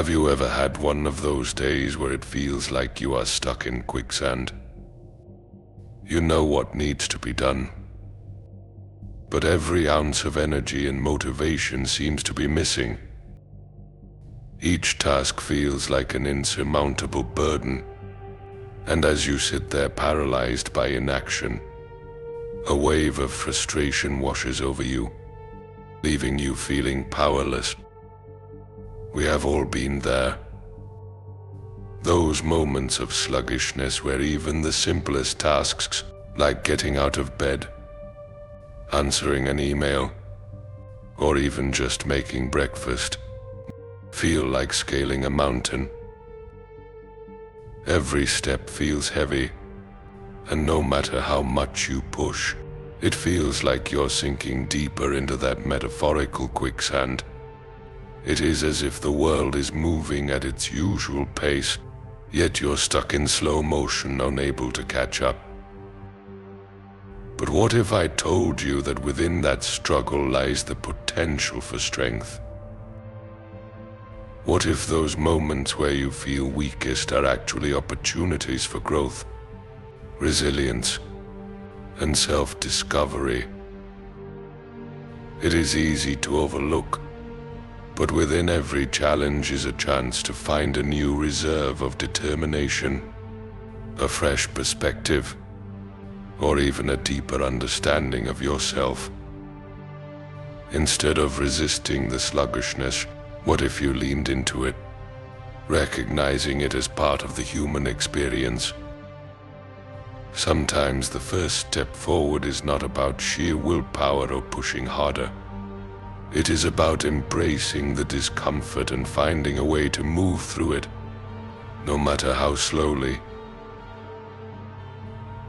Have you ever had one of those days where it feels like you are stuck in quicksand? You know what needs to be done, but every ounce of energy and motivation seems to be missing. Each task feels like an insurmountable burden, and as you sit there paralyzed by inaction, a wave of frustration washes over you, leaving you feeling powerless. We have all been there. Those moments of sluggishness where even the simplest tasks, like getting out of bed, answering an email, or even just making breakfast, feel like scaling a mountain. Every step feels heavy, and no matter how much you push, it feels like you're sinking deeper into that metaphorical quicksand. It is as if the world is moving at its usual pace, yet you're stuck in slow motion, unable to catch up. But what if I told you that within that struggle lies the potential for strength? What if those moments where you feel weakest are actually opportunities for growth, resilience, and self-discovery? It is easy to overlook, but within every challenge is a chance to find a new reserve of determination, a fresh perspective, or even a deeper understanding of yourself. Instead of resisting the sluggishness, what if you leaned into it, recognizing it as part of the human experience? Sometimes the first step forward is not about sheer willpower or pushing harder. It is about embracing the discomfort and finding a way to move through it, no matter how slowly.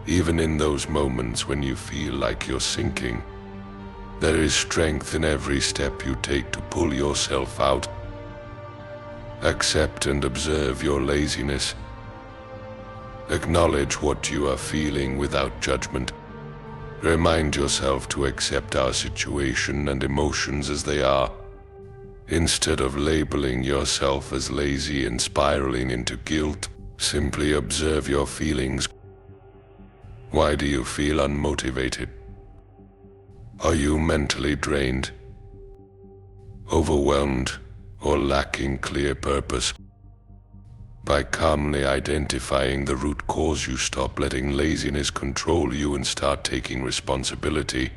Even in those moments when you feel like you're sinking, there is strength in every step you take to pull yourself out. Accept and observe your laziness. Acknowledge what you are feeling without judgment. Remind yourself to accept our situation and emotions as they are, instead of labeling yourself as lazy and spiraling into guilt. Simply observe your feelings. Why do you feel unmotivated? Are you mentally drained, overwhelmed, or lacking clear purpose? By calmly identifying the root cause, you stop letting laziness control you and start taking responsibility.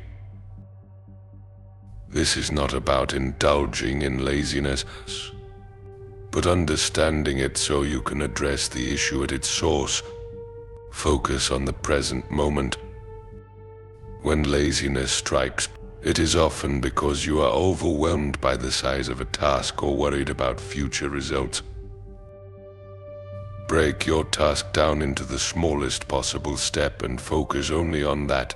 This is not about indulging in laziness, but understanding it so you can address the issue at its source. Focus on the present moment. When laziness strikes, it is often because you are overwhelmed by the size of a task or worried about future results. Break your task down into the smallest possible step and focus only on that.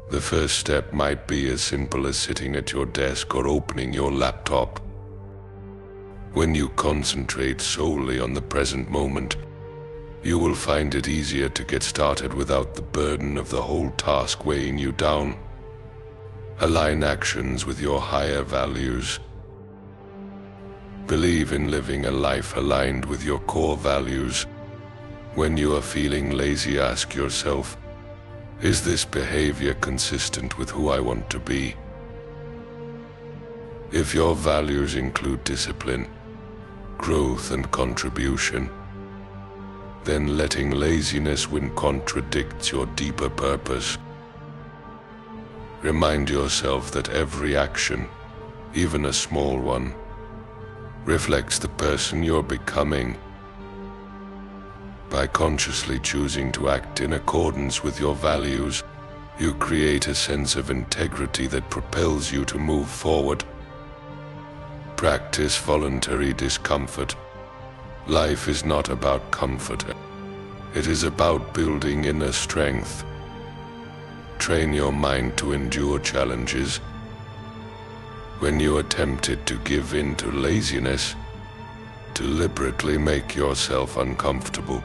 The first step might be as simple as sitting at your desk or opening your laptop. When you concentrate solely on the present moment, you will find it easier to get started without the burden of the whole task weighing you down. Align actions with your higher values. Believe in living a life aligned with your core values. When you are feeling lazy, ask yourself, is this behavior consistent with who I want to be? If your values include discipline, growth, and contribution, then letting laziness win contradicts your deeper purpose. Remind yourself that every action, even a small one, reflects the person you're becoming. By consciously choosing to act in accordance with your values, you create a sense of integrity that propels you to move forward. Practice voluntary discomfort. Life is not about comfort. It is about building inner strength. Train your mind to endure challenges. When you are tempted to give in to laziness, deliberately make yourself uncomfortable.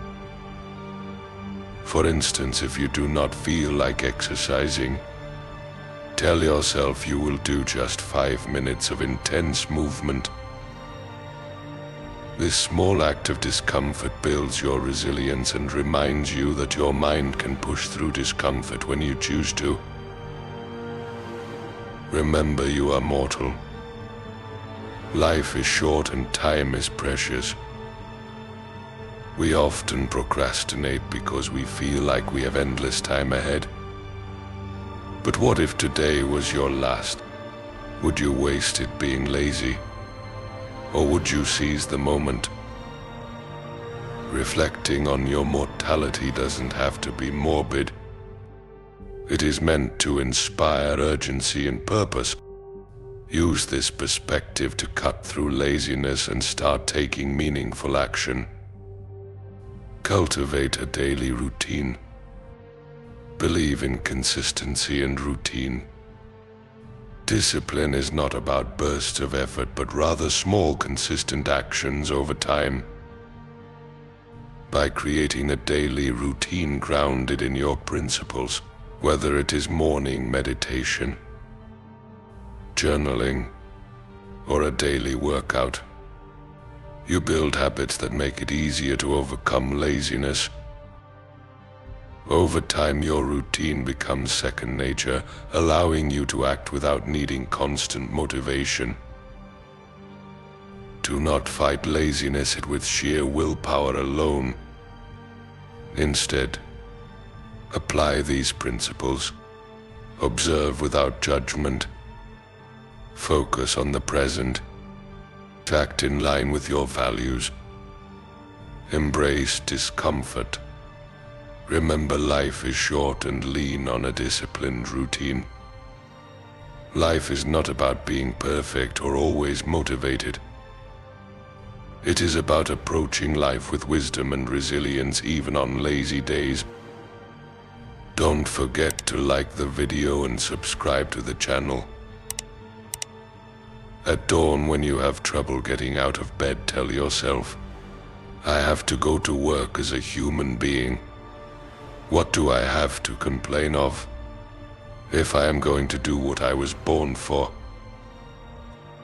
For instance, if you do not feel like exercising, tell yourself you will do just 5 minutes of intense movement. This small act of discomfort builds your resilience and reminds you that your mind can push through discomfort when you choose to. Remember, you are mortal. Life is short and time is precious. We often procrastinate because we feel like we have endless time ahead. But what if today was your last? Would you waste it being lazy? Or would you seize the moment? Reflecting on your mortality doesn't have to be morbid. It is meant to inspire urgency and purpose. Use this perspective to cut through laziness and start taking meaningful action. Cultivate a daily routine. Believe in consistency and routine. Discipline is not about bursts of effort, but rather small, consistent actions over time. By creating a daily routine grounded in your principles, whether it is morning meditation, journaling, or a daily workout, you build habits that make it easier to overcome laziness. Over time, your routine becomes second nature, allowing you to act without needing constant motivation. Do not fight laziness with sheer willpower alone. Instead, apply these principles. Observe without judgment. Focus on the present. Act in line with your values. Embrace discomfort. Remember, life is short and lean on a disciplined routine. Life is not about being perfect or always motivated. It is about approaching life with wisdom and resilience even on lazy days. Don't forget to like the video and subscribe to the channel. At dawn, when you have trouble getting out of bed, tell yourself, I have to go to work as a human being. What do I have to complain of, if I am going to do what I was born for?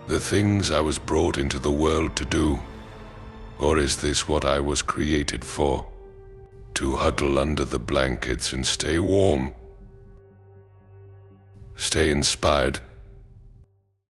The things I was brought into the world to do? Or is this what I was created for? To huddle under the blankets and stay warm? Stay inspired.